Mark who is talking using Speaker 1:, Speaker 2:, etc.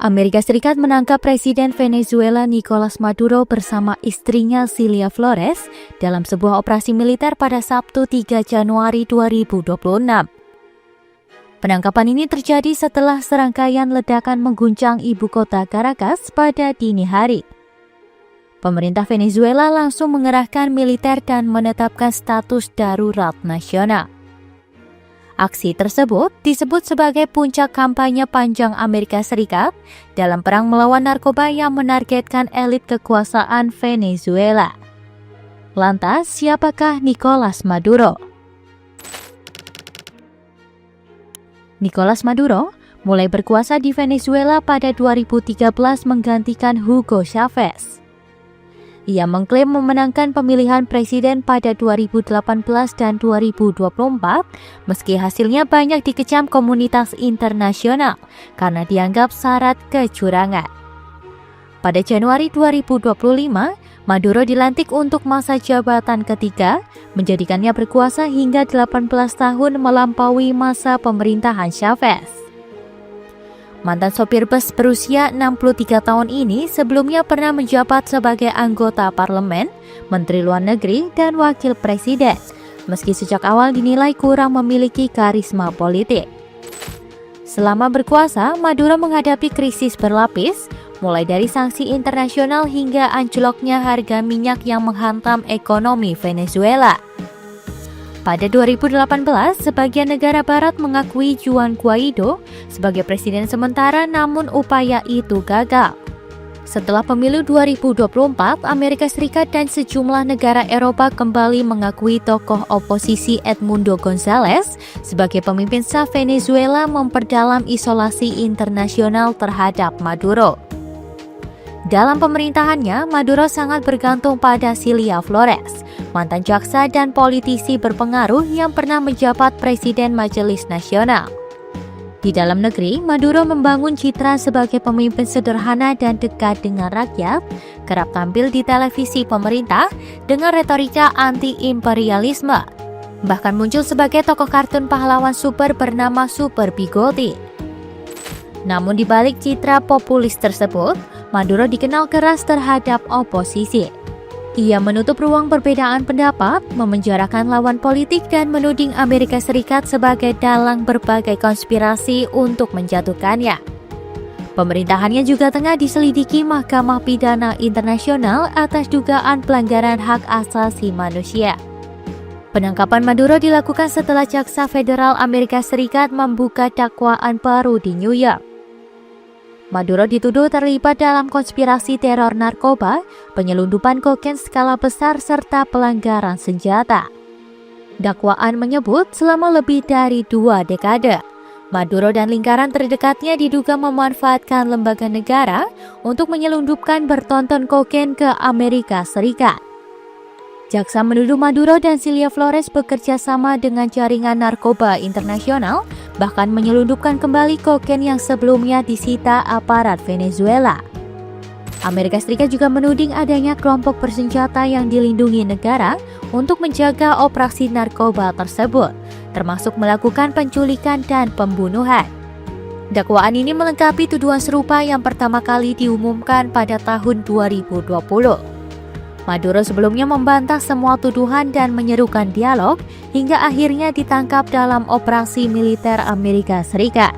Speaker 1: Amerika Serikat menangkap Presiden Venezuela Nicolas Maduro bersama istrinya Cilia Flores dalam sebuah operasi militer pada Sabtu 3 Januari 2026. Penangkapan ini terjadi setelah serangkaian ledakan mengguncang ibu kota Caracas pada dini hari. Pemerintah Venezuela langsung mengerahkan militer dan menetapkan status darurat nasional. Aksi tersebut disebut sebagai puncak kampanye panjang Amerika Serikat dalam perang melawan narkoba yang menargetkan elit kekuasaan Venezuela. Lantas, siapakah Nicolas Maduro? Nicolas Maduro mulai berkuasa di Venezuela pada 2013 menggantikan Hugo Chavez. Ia mengklaim memenangkan pemilihan presiden pada 2018 dan 2024, meski hasilnya banyak dikecam komunitas internasional karena dianggap syarat kecurangan. Pada Januari 2025, Maduro dilantik untuk masa jabatan ketiga, menjadikannya berkuasa hingga 18 tahun melampaui masa pemerintahan Chavez. Mantan sopir bus berusia 63 tahun ini sebelumnya pernah menjabat sebagai anggota parlemen, menteri luar negeri, dan wakil presiden, meski sejak awal dinilai kurang memiliki karisma politik. Selama berkuasa, Maduro menghadapi krisis berlapis, mulai dari sanksi internasional hingga anjloknya harga minyak yang menghantam ekonomi Venezuela. Pada 2018, sebagian negara barat mengakui Juan Guaido sebagai presiden sementara, namun upaya itu gagal. Setelah pemilu 2024, Amerika Serikat dan sejumlah negara Eropa kembali mengakui tokoh oposisi Edmundo González sebagai pemimpin sah Venezuela memperdalam isolasi internasional terhadap Maduro. Dalam pemerintahannya, Maduro sangat bergantung pada Cilia Flores, mantan jaksa dan politisi berpengaruh yang pernah menjabat Presiden Majelis Nasional. Di dalam negeri, Maduro membangun citra sebagai pemimpin sederhana dan dekat dengan rakyat, kerap tampil di televisi pemerintah dengan retorika anti-imperialisme. Bahkan muncul sebagai tokoh kartun pahlawan super bernama Super Bigote. Namun di balik citra populis tersebut, Maduro dikenal keras terhadap oposisi. Ia menutup ruang perbedaan pendapat, memenjarakan lawan politik, dan menuding Amerika Serikat sebagai dalang berbagai konspirasi untuk menjatuhkannya. Pemerintahannya juga tengah diselidiki Mahkamah Pidana Internasional atas dugaan pelanggaran hak asasi manusia. Penangkapan Maduro dilakukan setelah Jaksa Federal Amerika Serikat membuka dakwaan baru di New York. Maduro dituduh terlibat dalam konspirasi teror narkoba, penyelundupan kokain skala besar, serta pelanggaran senjata. Dakwaan menyebut selama lebih dari 2 dekade, Maduro dan lingkaran terdekatnya diduga memanfaatkan lembaga negara untuk menyelundupkan bertonton kokain ke Amerika Serikat. Jaksa menuduh Maduro dan Cilia Flores bekerja sama dengan jaringan narkoba internasional, bahkan menyelundupkan kembali kokain yang sebelumnya disita aparat Venezuela. Amerika Serikat juga menuding adanya kelompok bersenjata yang dilindungi negara untuk menjaga operasi narkoba tersebut, termasuk melakukan penculikan dan pembunuhan. Dakwaan ini melengkapi tuduhan serupa yang pertama kali diumumkan pada tahun 2020. Maduro sebelumnya membantah semua tuduhan dan menyerukan dialog hingga akhirnya ditangkap dalam operasi militer Amerika Serikat.